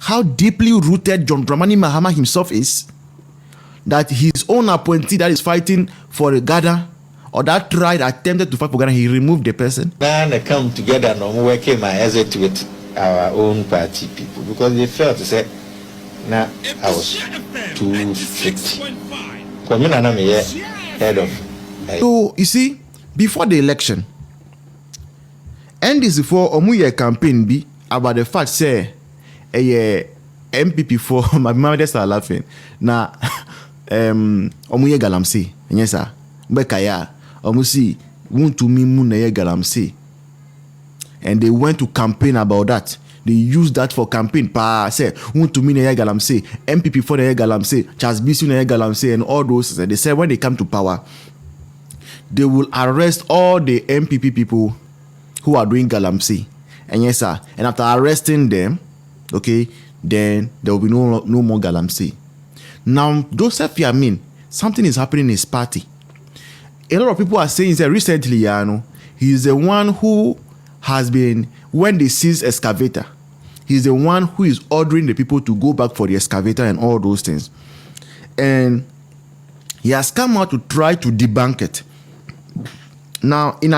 how deeply rooted John Mahama himself is, that his own appointee that is fighting for Ghana, or that tried attempted to fight for Ghana, he removed the person. Ghana come together and working my exit with our own party people because they felt to say, nah, I was too strict. Head of. So you see, before the election, NDC for Omuye campaign be about the fact say a MPP for my mother start laughing na Omuye Galamsey yes sir Bekaya Omusi want to me mun Galamsey, and they went to campaign about that. They used that for campaign. Say, want to mean Galamsey, MPP for Galamsey, Charles Bisu Galamsey, and all those. They said when they come to power, they will arrest all the MPP people who are doing Galamsey. And yes, sir. And after arresting them, okay, then there will be no more Galamsey. Now, Joseph Yamin, something is happening in his party. A lot of people are saying that recently, he's the one who has been, when they seize excavator, he's the one who is ordering the people to go back for the excavator and all those things. And he has come out to try to debunk it. Now, in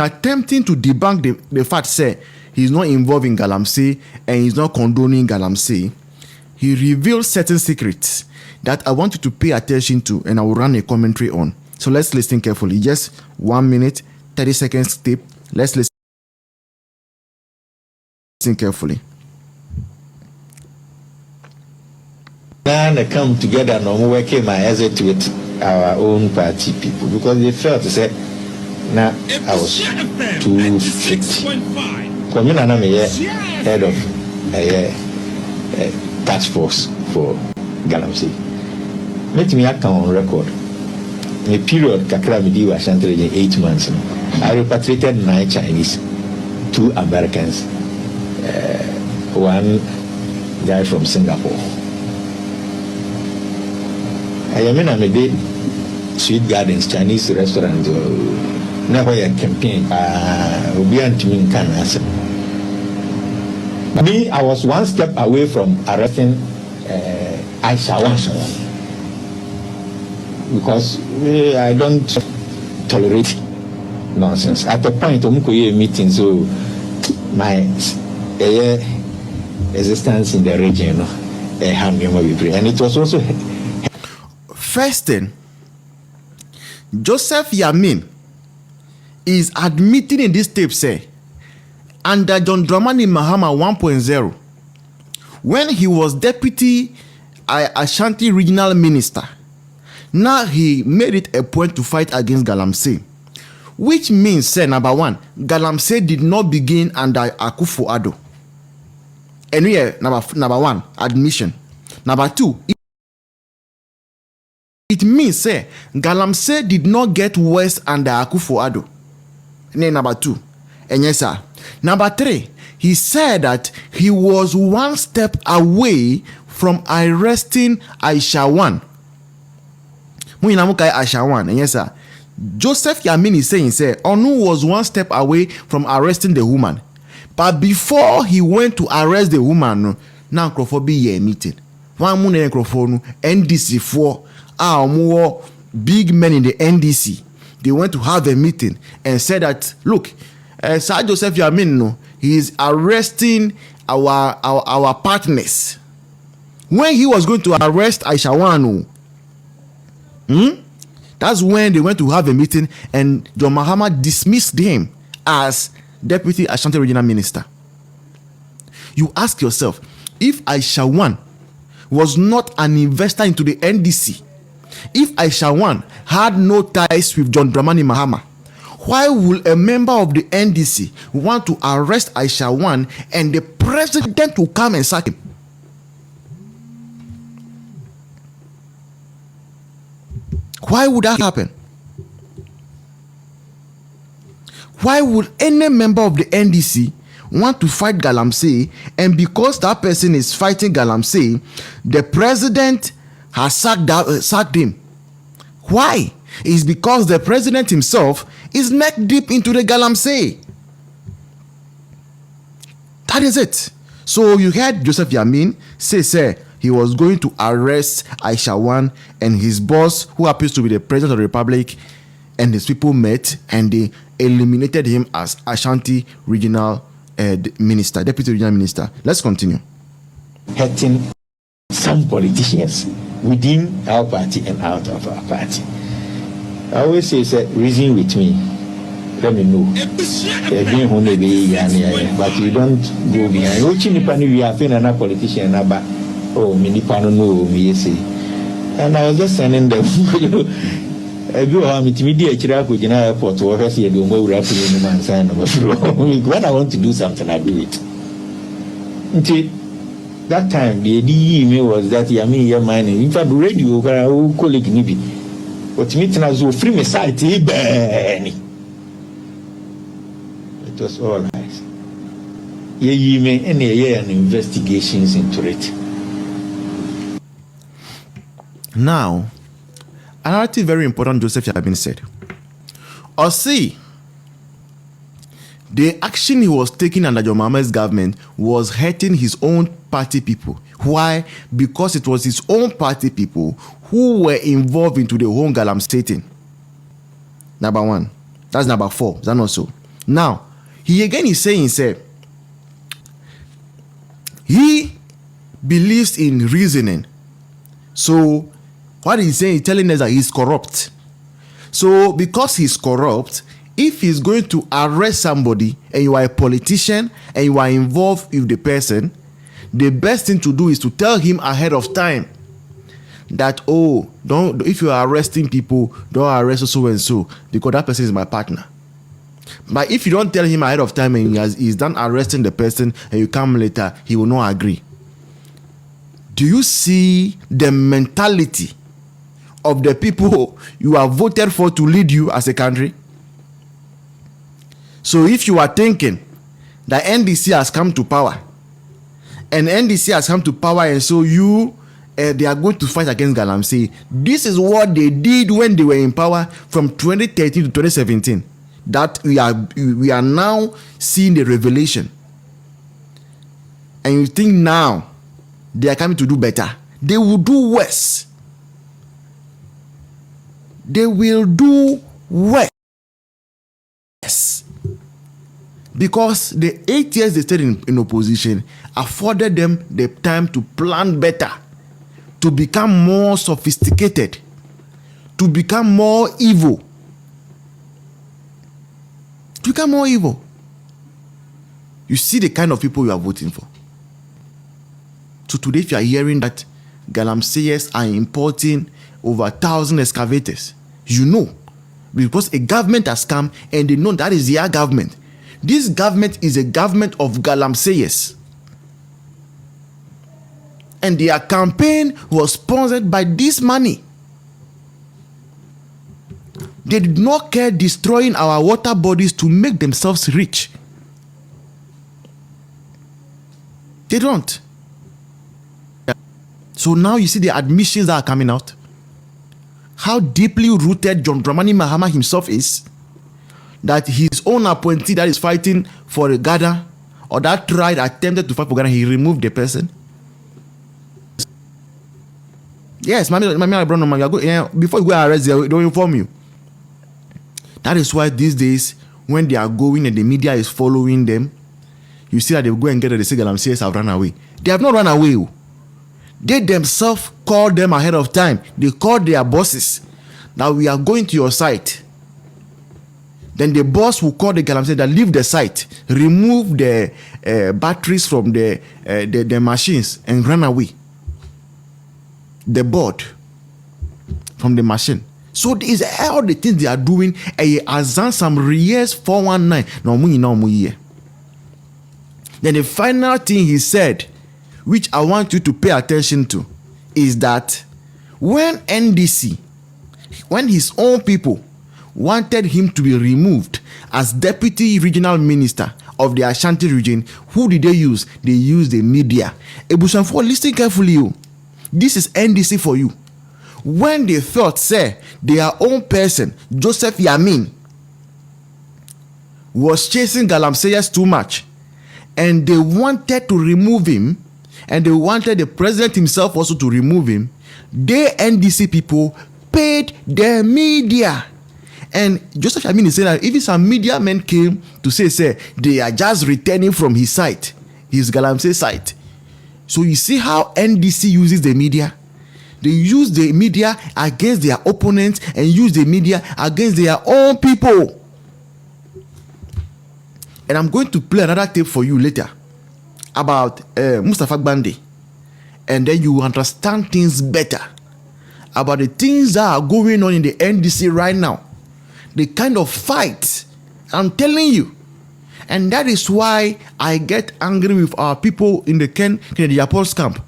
attempting to debunk the fact, say he's not involved in Galamsey and he's not condoning Galamsey, he revealed certain secrets that I want you to pay attention to, and I will run a commentary on. So let's listen carefully. Just 1 minute, 30 seconds tape. Let's listen carefully. Ghana come together and working my exit with our own party people because they felt to say, nah, I was too strict. Head of task force for Galamsey. Let me come on record. In a period, Kakra Midi was 8 months. I repatriated 9 Chinese, 2 Americans, one guy from Singapore. Yamin Amede, Sweet Gardens, Chinese restaurant, never a campaign. Me, I was one step away from arresting Aisha because I don't tolerate nonsense. At the point, I'm going to meeting, so my existence in the region, and it was also. First thing, Joseph Yamin is admitting in this tape, say, under John Mahama 1.0, when he was deputy Ashanti regional minister, now he made it a point to fight against Galamsey, which means, say, number one, Galamsey did not begin under Akufo-Addo. And here, number one, admission. Number two, it means, say, Galamsey did not get worse under Akufo-Addo. Number two. And yes, sir. Number three, he said that he was one step away from arresting Aisha Huan. Aisha Huan. And yes, sir. Joseph Yamin is saying, say, Onu was one step away from arresting the woman. But before he went to arrest the woman, now Crawford be a meeting. One moon and Crawford, NDC 4. More big men in the NDC, they went to have a meeting and said that, look, Sir Joseph Yamin, he is arresting our partners. When he was going to arrest Aisha Huan, that's when they went to have a meeting, and John Mahama dismissed him as deputy Ashanti regional minister. You ask yourself, if Aisha Huan was not an investor into the NDC, if Aisha Huan had no ties with John Mahama, why will a member of the NDC want to arrest Aisha Huan and the president will come and sack him? Why would that happen? Why would any member of the NDC want to fight Galamsey, and because that person is fighting Galamsey, the president has sacked him? Why? It's because the president himself is neck deep into the Galamsey. That is it. So you heard Joseph Yamin say he was going to arrest Aisha Huan, and his boss, who happens to be the president of the republic, and his people met and they eliminated him as Ashanti regional minister, deputy regional minister. Let's continue. Hurting some politicians within our party and out of our party. I always say, reason with me. Let me know. But you don't go behind. We are a politician, oh, me say. And I was just sending them. When I want to do something, I do it. Until that time, the email was that Yamin mining. In fact, radio, colleague Nibi. But meeting as well, free me site, it was all lies. You may any year and investigations into it. Now, another very important Joseph Yamin said, or see, the action he was taking under John Mahama's government was hurting his own party people. Why? Because it was his own party people who were involved into the whole Galamsey thing. Number one. That's number 4. Is that not so? Now, he again is saying, he believes in reasoning. So, what he's saying, he's telling us that he's corrupt. So, because he's corrupt, if he's going to arrest somebody and you are a politician and you are involved with the person, the best thing to do is to tell him ahead of time that, oh, if you are arresting people, don't arrest so and so because that person is my partner. But if you don't tell him ahead of time and he's done arresting the person and you come later, he will not agree. Do you see the mentality of the people you have voted for to lead you as a country? So if you are thinking that NDC has come to power, and NDC has come to power, and so they are going to fight against Galamsey, this is what they did when they were in power from 2013 to 2017. That we are now seeing the revelation. And you think now they are coming to do better. They will do worse. They will do worse. Because the 8 years they stayed in opposition afforded them the time to plan better, to become more sophisticated, to become more evil. To become more evil. You see the kind of people you are voting for. So today, if you are hearing that Galamseyers are importing over 1,000 excavators, you know, because a government has come and they know that is their government. This government is a government of Galamseyers. And their campaign was sponsored by this money. They did not care destroying our water bodies to make themselves rich. They don't. So now you see the admissions that are coming out. How deeply rooted John Mahama himself is. That his own appointee that is fighting for Ghana, or that tried attempted to fight for Ghana, he removed the person. Yes, before you go arrest, they don't inform you. That is why these days, when they are going and the media is following them, you see that they go and get the Galamseyers have run away. They have not run away. They themselves called them ahead of time. They called their bosses. Now we are going to your site. Then the boss will call the Galamsey that leave the site, remove the batteries from the machines and run away. The board from the machine. So these are all the things they are doing. As some years 419. Then the final thing he said, which I want you to pay attention to, is that when NDC, when his own people wanted him to be removed as deputy regional minister of the Ashanti region, who did they use? They used the media. Ebusanfo, listen carefully. This is NDC for you. When they thought, say, their own person, Joseph Yamin, was chasing Galamseyers too much, and they wanted to remove him, and they wanted the president himself also to remove him, they NDC people paid the media. And Joseph Yamin is saying that even some media men came to say they are just returning from his site, his Galamsey site. So you see how NDC uses the media? They use the media against their opponents and use the media against their own people. And I'm going to play another tape for you later about Mustafa Bande. And then you will understand things better about the things that are going on in the NDC right now. The kind of fight, I'm telling you. And that is why I get angry with our people in the Kennedy Apollo's camp.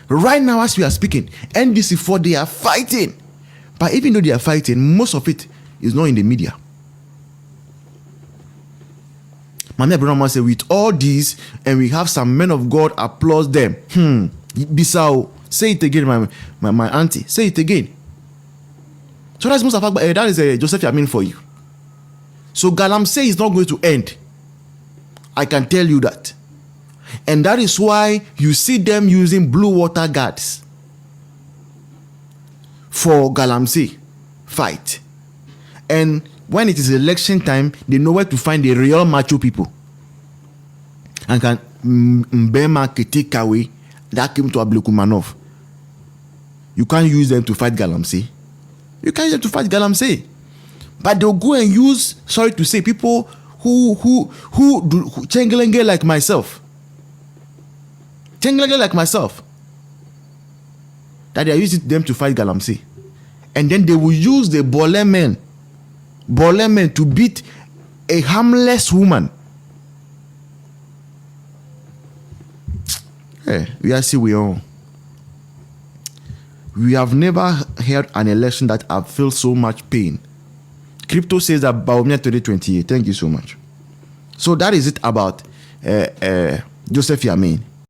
Right now, as we are speaking, NDC4, they are fighting. But even though they are fighting, most of it is not in the media. Mama Abraham said, with all this, and we have some men of God applaud them. Bissau, say it again, my auntie. Say it again. So that's Mustafa, that is Joseph Yamin for you. So Galamsey is not going to end. I can tell you that. And that is why you see them using blue water guards for Galamsey fight. And when it is election time, they know where to find the real macho people. And can Mbema Ketikawe that came to Ablekumanov. You can't use them to fight Galamsey. You can't use them to fight Galamsey. But they'll go and use, sorry to say, people who do Chengelenge like myself. Chengelenge like myself. That they are using them to fight Galamsey. And then they will use the Bole men to beat a harmless woman. Hey, we are see we are. We have never had an election that have felt so much pain. Crypto says that Baumia 2028. Thank you so much. So that is it about Joseph Yamin.